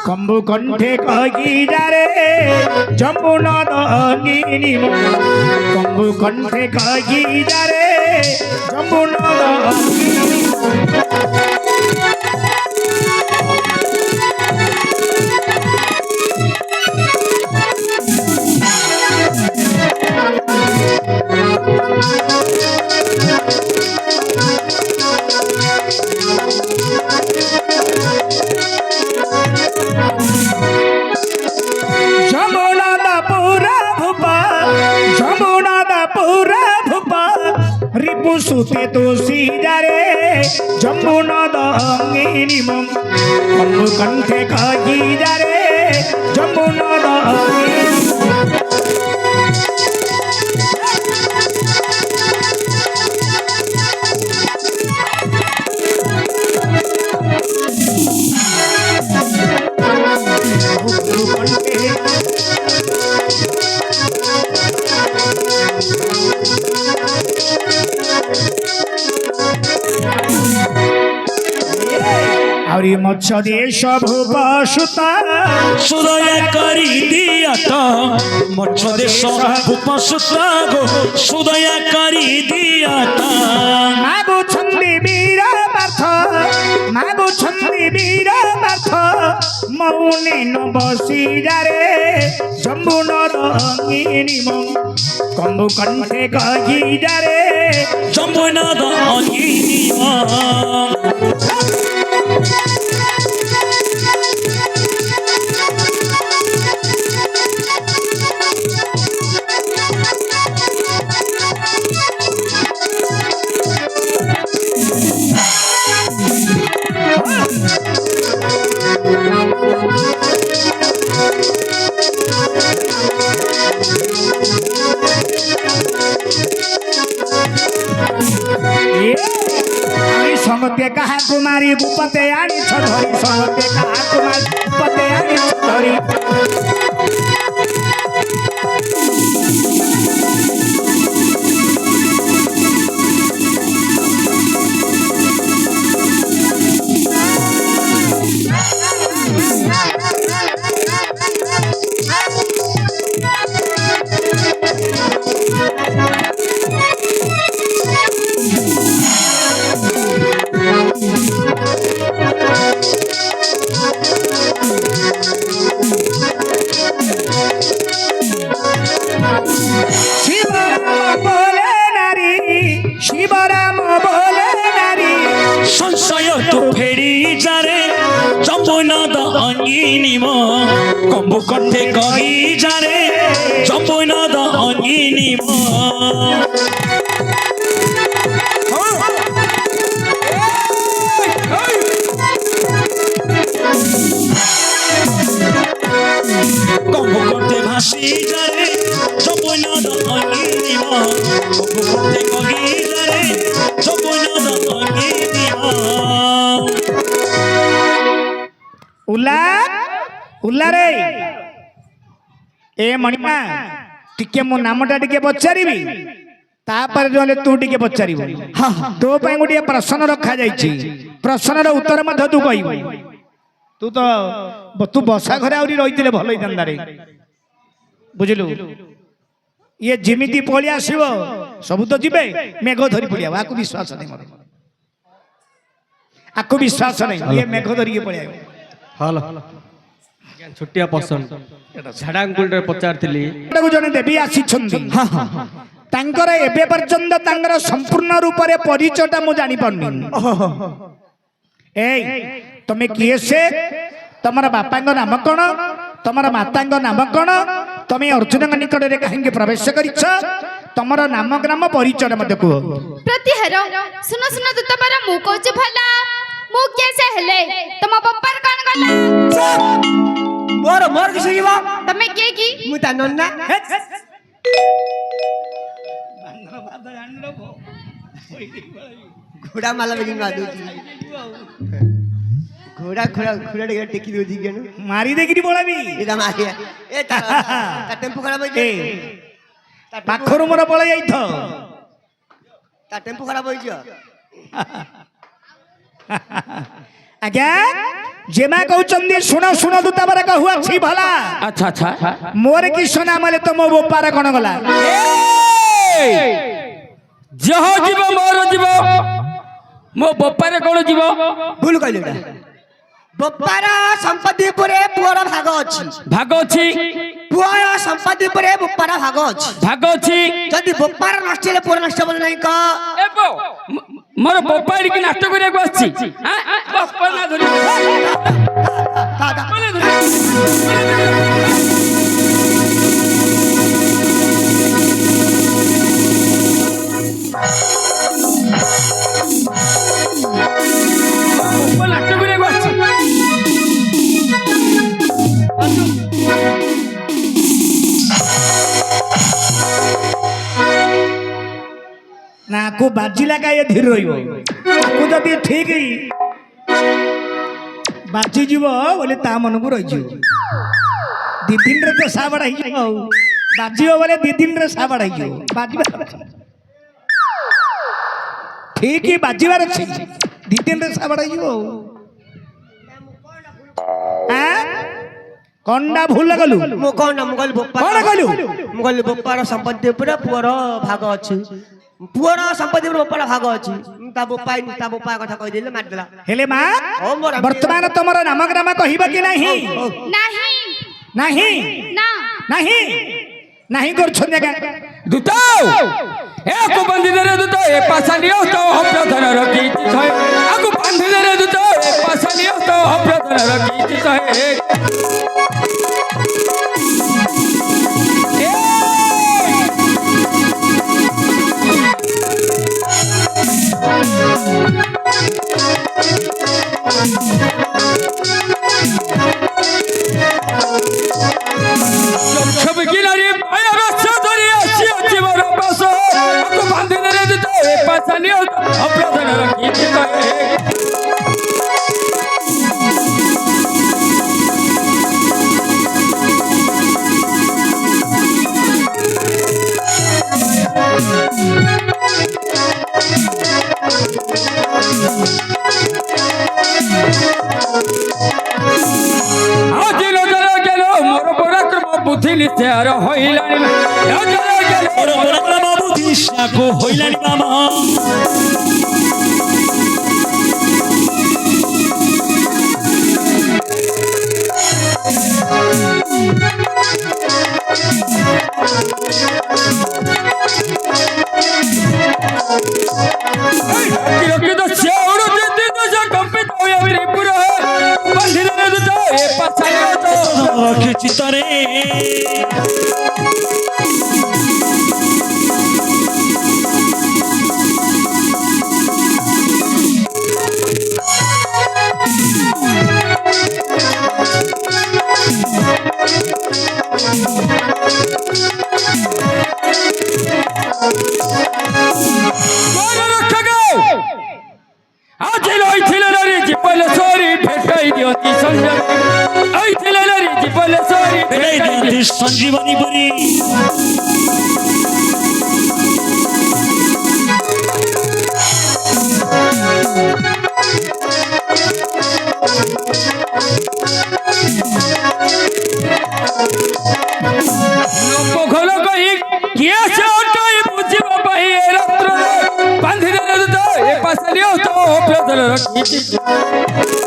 কম্বু কণ্ঠে কহি যারে যমুনা দঙ্গিনী কম্বু কণ্ঠে কহি যারে যমুনা দঙ্গিনী সুতে তো সিজারে যমুনা দঙ্গিনী কম্বু কণ্ঠে কহি যারে যমুনা দঙ্গিনী আউরি মৎস্য দেশ ভূপসুতা সুদয়া করি দিয়াত মৎস্য দেশ ভূপসুতা গো সুদয়া করি দিয়াত মাগো ছন্দি বীর পার্থ মাগো ছন্দি বীর পার্থ মৌনে নবসি যারে যমুনা দঙ্গিনী কম্বু কণ্ঠে কহি যারে যমুনা দঙ্গিনী সঙ্গতে কাহা কুমারী ভূপতে আনিছ ধরি সঙ্গতে কাহা কুমারী ভূপতে আনিছ ধরি শিবরাম বলে নারী সংশয় তো ফেরি যারে যমুনা দঙ্গিনী কম্বু কণ্ঠে কহি যারে যমুনা দঙ্গিনী কম্বু কণ্ঠে ভাসি যারে যমুনা দঙ্গিনী কম্বু কণ্ঠে কহি যারে যমুনা দঙ্গিনী উল্লা উল্লা রে এ মଣିମା ଟିକେ ମୋ ନାମଟା ଟିକେ ପଚାରିବି ତାପରେ ଯୋଲେ ତୁ ଟିକେ ପଚାରିବୁ ତୋ ପାଇଁ ଗୋଟିଏ ପ୍ରଶ୍ନ ରଖାଯାଇଛି ପ୍ରଶ୍ନର ଉତ୍ତର ମଧ୍ୟ ତୁ କହିବୁ ତୁ ବସା ଘରେ ଆହୁରି ରହିଥିଲେ ଭଲ ହେଇଥାନ୍ତା ରେ ବୁଝିଲୁ ଇଏ ଯେମିତି ପଳେଇ ଆସିବ ସବୁ ତ ଯିବେ ମେଘ ଧରି ପଳେଇ ଆକୁ ବିଶ୍ୱାସ ନାହିଁ ମୋର ଆକୁ ବିଶ୍ୱାସ ନାହିଁ ଇଏ ମେଘ ଧରିକି ପଳେଇ ଆସିବ ହଲ ଛୋଟିଆ ପସନ୍ଦ ଝାଡ଼ାଙ୍କୁଳରେ ପଚାରିଥିଲି ଜଣେ ଦେବୀ ଆସିଛନ୍ତି ତାଙ୍କର ଏବେ ପର୍ଯ୍ୟନ୍ତ ତାଙ୍କର ସମ୍ପୂର୍ଣ୍ଣ ରୂପରେ ପରିଚୟଟା ମୁଁ ଜାଣିପାରୁନି ଏଇ ତମେ କିଏ ସେ ତମର ବାପାଙ୍କ ନାମ କଣ ତମର ମାତାଙ୍କ ନାମ କଣ ତମେ ଅର୍ଜୁନଙ୍କ ନିକଟରେ କାହିଁକି ପ୍ରବେଶ କରିଛ ତମର ନାମ ଗ୍ରାମ ପରିଚୟ ମୋତେ କୁହ ପ୍ରତିହାର ଶୁଣ ଶୁଣ ଦୂତବାର ମୁଁ କହୁଛି ଭଲ ମୁଁ କିଏ ସେ ହେଲେ ତମ ବାପାର କଣ ଗଲା ମୋର କିଛି ଯିବ ତମେ କିଏ କି ମୁଁ ତା ନନ୍ନା ଘୋଡ଼ା ମାଲା ବେଗି ମାଦୁଛି ଘୋଡ଼ା ଘୋଡ଼ା ଘୋଡ଼ା ଟେକି ଦଉଛି କେନ ମାରି ଦେଇକିରି ପଳାବି ଏଟା ମାରିଆ ଏ ତା ଟେମ୍ପୁ ଖରାପ ହେଇଛି ପାଖରୁ ମୋର ପଳେଇ ଯାଇଥ ତା ଟେମ୍ପୁ ଖରାପ ହେଇଛି ଆଜ୍ଞା ଯେମା କହୁଛନ୍ତି ଶୁଣ ଶୁଣ ଦୂତାବାର କହୁଅଛି ଭଲା ଆଚ୍ଛା ଆଚ୍ଛା ମୋର କି ସୁନା ମଲେ ତ ମୋ ବୋପାର କଣ ଗଲା ଯହ ଯିବ ମୋର ଯିବ ମୋ ବୋପାରେ କଣ ଯିବ ଭୁଲ କହିଲେ ଏଟା ବୋପାର ସମ୍ପତ୍ତି ଉପରେ ପୁଅର ଭାଗ ଅଛି ଭାଗ ଅଛି ପୁଅର ସମ୍ପତ୍ତି ଉପରେ ବୋପାର ଭାଗ ଅଛି ଭାଗ ଅଛି ଯଦି ବୋପାର ନଷ୍ଟ ହେଲେ ପୁଅର ନଷ୍ଟ ହବ ନାହିଁ କ ଏ ବୋ, ମୋର ବୋପା ଏଠିକି ନାଟ କରିବାକୁ ଆସିଛି ଆଁ? ବାପା ନା ଧରି ବାପା ନା ଧରି। ବୋପା ନାଟ କରିବାକୁ ଆସିଛି ନାକୁ ବାଜିଲା କାଏ ଧୀର ରହିବ ତାକୁ ଯଦି ଠିକ ବାଜିଯିବ ବୋଲେ ତା ମନକୁ ରହିଯିବ ଦି ଦିନରେ ତ ସାବାଡ ହେଇଯିବ ଆଉ ବାଜିବ ବୋଲେ ଦି ଦିନରେ ସାବାଡ ହେଇଯିବ ବାଜିବା ଠିକ ବାଜିବାର ଅଛି ଦି ଦିନରେ ସାବାଡ ହେଇଯିବ ଆଉ ଆଁ? କଣଟା ଭୁଲ କଲୁ ମୁଁ କଣ ମୁଁ କହିଲି ବୋପାର କଣ କଲୁ ମୁଁ କହିଲି ବୋପାର ସମ୍ପତ୍ତି ଉପରେ ପୁଅର ଭାଗ ଅଛି ପୁଅର ସମ୍ପତ୍ତି ଉପରେ ବୋପାର ଭାଗ ଅଛି ତା ବୋପା କଥା କହିଦେଲେ ମାରିଦେଲା ହେଲେ ମା ହଉ ମୋର ବର୍ତ୍ତମାନ ତମର ନାମଗ୍ରାମ କହିବ କି ନାହିଁ ନାହିଁ ନାହିଁ ନା ନାହିଁ ନାହିଁ କରୁଛନ୍ତି ଆଜ୍ଞା ଦୂତ ଏ କୁ ବନ୍ଦିନରେ ଦୂତ ଏ ପାଶାଲିଓ ତ ଅପ୍ରଧନ ରଖିଛି ଥଏ ଆକୁ ବନ୍ଦିନରେ ଦୂତ ଏ ପାଶାଲିଓ ତ ଅପ୍ରଧନ ରଖିଛି ଥଏ ছবি কিনারে মায়া ব্যবসা ধরে আসি আছে বড় পাশ আକୁ বন্দিନରେ দূত এ পাশালিও তো অপ্রধন রখিছি থয়ে আজি নজর গেল মোর পরাক্রম বুদ্ধি নিশ্চয়ার হইলানি নজর গেল ମୋର ପରାକ୍ରମ ବୁଦ୍ଧି ସାକୁ ହୋଇଲାଣି ମାମା কিরকিত চেউড় দিদি দশ কম্পিত হয়ে ত্রিপুর বন্দিনের দূত এ পাশালিও তো ରଖିଛି ତରେ ମୋର ରକ୍ଷକ ଆଜି ରହିଥିଲେ ନାରୀ ଜୀବନେଶ୍ୱରୀ ଭେଟାଇ ଦିଅନ୍ତି ସଞ୍ଜୟ ରହିଥିଲେ ନାରୀ ଜୀବନେଶ୍ୱରୀ ଫେରାଇ ଦିଅନ୍ତି ସଞ୍ଜୀବନୀ ପୁରୀ ପୋଖଲ କହି କିଏ ସେ ଅଟଇ ବୁଝିବ ପାଇଁ ଏ ରାତ୍ରରେ ବାନ୍ଧିଦେଲେ ଦୂତ ଏ ପାଶାଲିଓ ତ ଅପ୍ରଧନ ରଖିଛି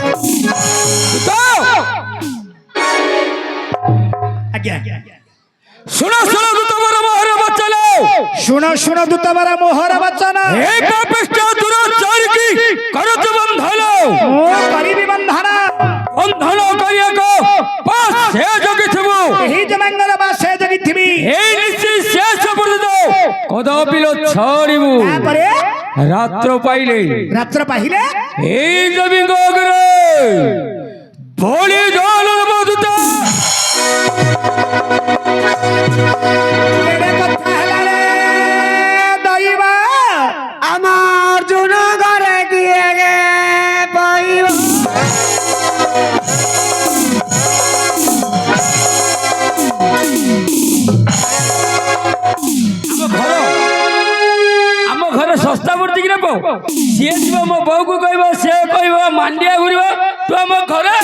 ଦୂତ ଆଜ୍ଞା ଶୁଣ ଶୁଣ ଦୂତ ମୋର ମୋହର ବଚନ ଶୁଣ ଶୁଣ ଦୂତବାର ମୋହର ବଚନ ଏ ପାପିଷ୍ଠ ଦୁରାଚାରୀକି କରଜ ବନ୍ଧନ ମୁଁ କରିବି ବନ୍ଧନ ବନ୍ଧନ କରିବାକୁ ପାସ୍ ସେ ଜଗିଥିବୁ ଏହି ଜମାଙ୍ଗର ବା ସେ ଜଗିଥିବି এই নিশ্চয় শেষ পর্যন্ত কদাপিল ছাড়িবু ତାପରେ রাত্র পাইলে ରାତ୍ର ପାହିଲେ এই জমিঙ্গ অগ্রে বলি জল মধুত କେଡ଼େ କଥା ହେଲା ରେ ସିଏ ଯିବ ମୋ ବୋଉକୁ କହିବ, ସେ କହିବ ମାଣ୍ଡିଆ ଘୁରିବ, ତୁ ଆମ ଘରେ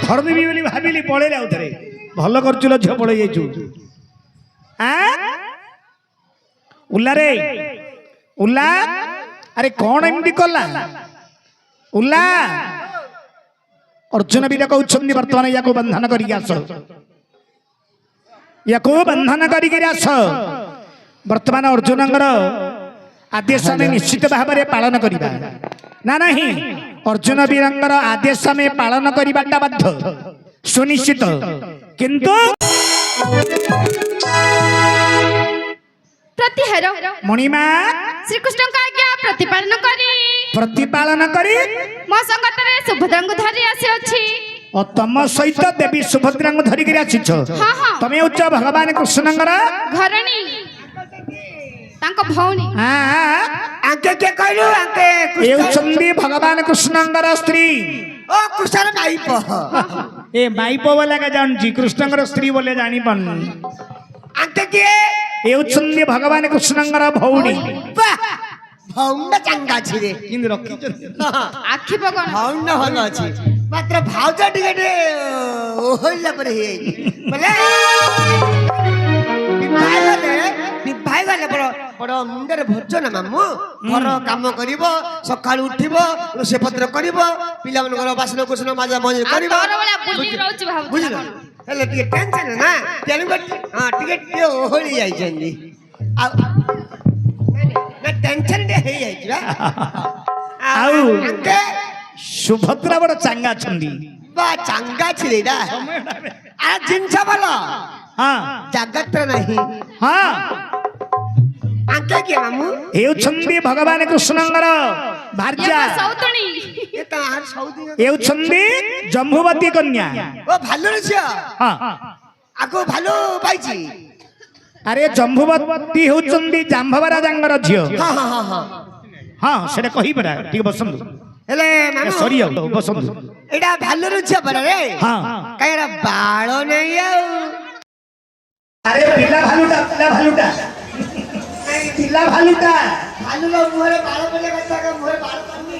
ଧରିଦେବି ବୋଲି ଭାବିଲି, ପଳେଇଲେ ଆଉ ଥରେ। ଭଲ କରୁଛୁ ଝିଅ, ପଳେଇ ଯାଇଛୁ। ଉଲ୍ଲାରେ ଉଲ୍ଲା, ଆରେ କଣ ଏମିତି କଲା ଉଲ୍ଲା? ଅର୍ଜୁନ ବି କହୁଛନ୍ତି ବର୍ତ୍ତମାନ ୟାକୁ ବନ୍ଧନ କରିକି ଆସ, ୟାକୁ ବନ୍ଧନ କରିକି ଆସ। ବର୍ତ୍ତମାନ ଅର୍ଜୁନଙ୍କର ଆଦେଶ ଆମେ ନିଶ୍ଚିତ ଭାବରେ ପାଳନ କରିବା ନା ନାହିଁ? ଅର୍ଜୁନ ବୀରଙ୍କର ଆଦେଶ ଆମେ ପାଳନ କରିବାଟା ବାଧ୍ୟ, ସୁନିଶ୍ଚିତ। କିନ୍ତୁ ପ୍ରତିହାର ମଣିମା ଶ୍ରୀକୃଷ୍ଣଙ୍କ ଆଜ୍ଞା ପ୍ରତିପାଳନ କରି ମୋ ସଙ୍ଗତରେ ସୁଭଦ୍ରାଙ୍କୁ ଧରି ଆସିଅଛି। ଓ ତମ ସହିତ ଦେବୀ ସୁଭଦ୍ରାଙ୍କୁ ଧରିକି ଆସିଛ। ହଁ ହଁ, ତମେ ହଉଛ ଭଗବାନ କୃଷ୍ଣଙ୍କର ଘରଣୀ, ତାଙ୍କ ଭଉଣୀ। ଆଙ୍କେ କିଏ କହିଲୁ? ଆଙ୍କେ ଏ ହଉଛନ୍ତି ଭଗବାନ କୃଷ୍ଣଙ୍କର ସ୍ତ୍ରୀ। ଓ କୃଷ୍ଣର ମାଇପ। ଏ ମାଇପ ବୋଲେ ଜାଣିଛି, କୃଷ୍ଣଙ୍କର ସ୍ତ୍ରୀ ବୋଲେ ଜାଣିପାରୁନି। ଆଙ୍କେ କିଏ? ଏ ହଉଛନ୍ତି ଭଗବାନ କୃଷ୍ଣଙ୍କର ଭଉଣୀ। ଭଉଣ୍ଡ ଚାଙ୍ଗା ଅଛି ରେ, କିନ୍ତୁ ରଖିଛନ୍ତି ଆଖି ପକଣ ଭଉଣ୍ଡ ଭଲ ଅଛି, ମାତ୍ର ଭାଉଜ ଟିକେ ଟିକେ ଓହଳିଲା ପରେ ହେଇଯାଇଛି। ବୋଲେ ବିଭାଇ ଗଲେ ବଡ ମୁଣ୍ଡରେ ଭୋଜ ନା ମାମୁଁ। ଘର କାମ କରିବ, ସକାଳୁ ଉଠିବ, ରୋଷେଇ ପତ୍ର କରିବ, ପିଲାମାନଙ୍କର ବାସନ କୁସନ মাজା ମଜି କରିବ, ବୁଝିଲ? ହେଲେ ଟିକେ ଟେନସନ ନା, ତେଣୁକରି ହଁ ଟିକେ ଟିକେ ଓହଳି ଯାଇଛନ୍ତି। ଆଉ ଟେନସନ ଟିକେ ହେଇଯାଇଛି ବା। ଆଉ ଆଙ୍କେ ସୁଭଦ୍ରା ବଡ ଚାଙ୍ଗା ଅଛନ୍ତି। ବା ଚାଙ୍ଗା ଥିଲେ ଏଇଟା। ଆଉ ଜିନିଷ ଭଲ, ହଁ ଜାଗତ ନାହିଁ। ହଁ, ଆଙ୍କେ କିଏ ମାମୁଁ? ହେଉଛନ୍ତି ଭଗବାନ କୃଷ୍ଣଙ୍କର ଭାର୍ଯ୍ୟା। ସୌତୁଣୀ। ଏ ତାହାର ସଉଦି। ହେଉଛନ୍ତି ଜମ୍ବୁବତୀ କନ୍ୟା। ଓ ଭାଲୁର ଝିଅ। ହଁ, ଆକୁ ଭାଲୁ ପାଇଛି। ଆରେ ଜମ୍ବୁବତୀ ହେଉଛନ୍ତି ଜାମ୍ଭବ ରାଜାଙ୍କର ଝିଅ। ହଁ ହଁ ହଁ ହଁ। ହଁ ସେଟା କହିପରା, ଟିକେ ବସନ୍ତୁ। ହେଲେ ମାମୁଁ ସରି ଆଉ ବସନ୍ତୁ। ଏଇଟା ଭାଲୁର ଝିଅ ପରା ରେ। ହଁ, କାଇଁ ଏଟା ବାଳ ନାହିଁ ଆଉ। ଆରେ ପିଲା ଭାଲୁଟା, ପିଲା ଭାଲୁଟା, ପିଲା ଭାଲୁଟା। ଭାଲୁର ମୁହଁରେ ବାଳ ପଡିଲେ କଥା, ମୁହଁରେ ବାଳ ପଡୁନି।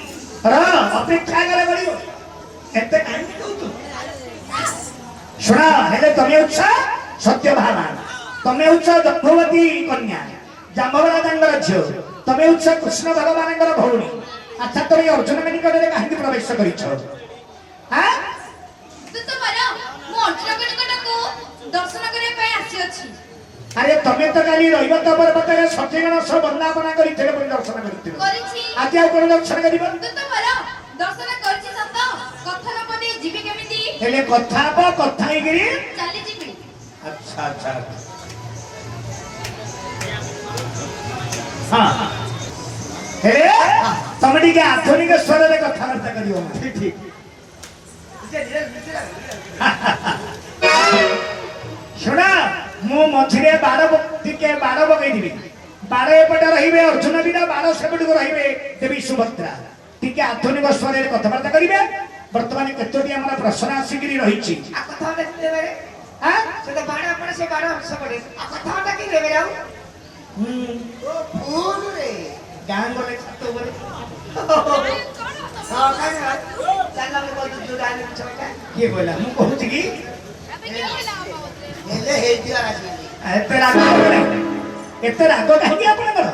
ଅପେକ୍ଷା କରେ ପଡିବ, ଏତେ କାହିଁକି କହୁଛୁ? ଶୁଣ, ହେଲେ ତମେ ଉତ୍ସ ସତ୍ୟଭାମା, ତମେ ଉତ୍ସ ଜମ୍ବୁବତୀ କନ୍ୟା, ଜାମ୍ବବ ରାଜାଙ୍କର ଝିଅ, ତମେ ଉତ୍ସ କୃଷ୍ଣ ଭଗବାନଙ୍କର ଭଉଣୀ। ଆଚ୍ଛା, ତମେ ଅର୍ଜୁନ ନିକଟରେ କାହିଁକି ପ୍ରବେଶ କରିଛ? ଦର୍ଶନ କରିବା ପାଇଁ ଆସିଅଛି। ଆରେ ତମେ ତ କାଲି ରୈବତ ପର୍ବତରେ ସତ୍ୟଗଣ ସହ ବନ୍ଦାପନା କରିଥିଲେ, ବୋଲି ଦର୍ଶନ କରିଥିଲେ। ଆଜି ଆଉ କଣ ଦର୍ଶନ କରିବ? ଦର୍ଶନ କରିଛି ସତ, କଥା ନ ପଡି ଯିବି କେମିତି? ହେଲେ କଥା ହବ, କଥା ହେଇକିରି ଚାଲି ଯିବି। ଆଚ୍ଛା ଆଚ୍ଛା, ହଁ। ହେଲେ ତମେ ଟିକେ ଆଧୁନିକ ସ୍ୱରରେ କଥାବାର୍ତ୍ତା କରିବ। ଠିକ। ଶୁଣ, ମୁଁ ମଝିରେ ଟିକେ ବାଡ଼ ପକେଇଥିବି। ବାଡ଼ ଏପଟେ ରହିବେ ଅର୍ଜୁନ ବୀର, ବାଡ଼ ସେପଟକୁ ରହିବେ ଦେବୀ ସୁଭଦ୍ରା। ଟିକେ ଆଧୁନିକ ସ୍ୱରରେ କଥାବାର୍ତ୍ତା କରିବେ। ବର୍ତ୍ତମାନ କେତୋଟି ଆମର ପ୍ରଶ୍ନ ଆସିକିରି ରହିଛି। ଗାଁ ଗଲେ ଛାତ ଉପରେ କିଏ କହିଲା? ମୁଁ କହୁଛି କି ଏତେ ରାଗ, ଏତେ ରାଗ କାହିଁକି ଆପଣଙ୍କର?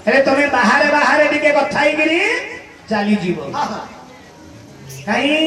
ହେଲେ ତମେ ବାହାରେ ବାହାରେ ଟିକେ କଥା ହେଇକିରି ଚାଲିଯିବ। କାହିଁ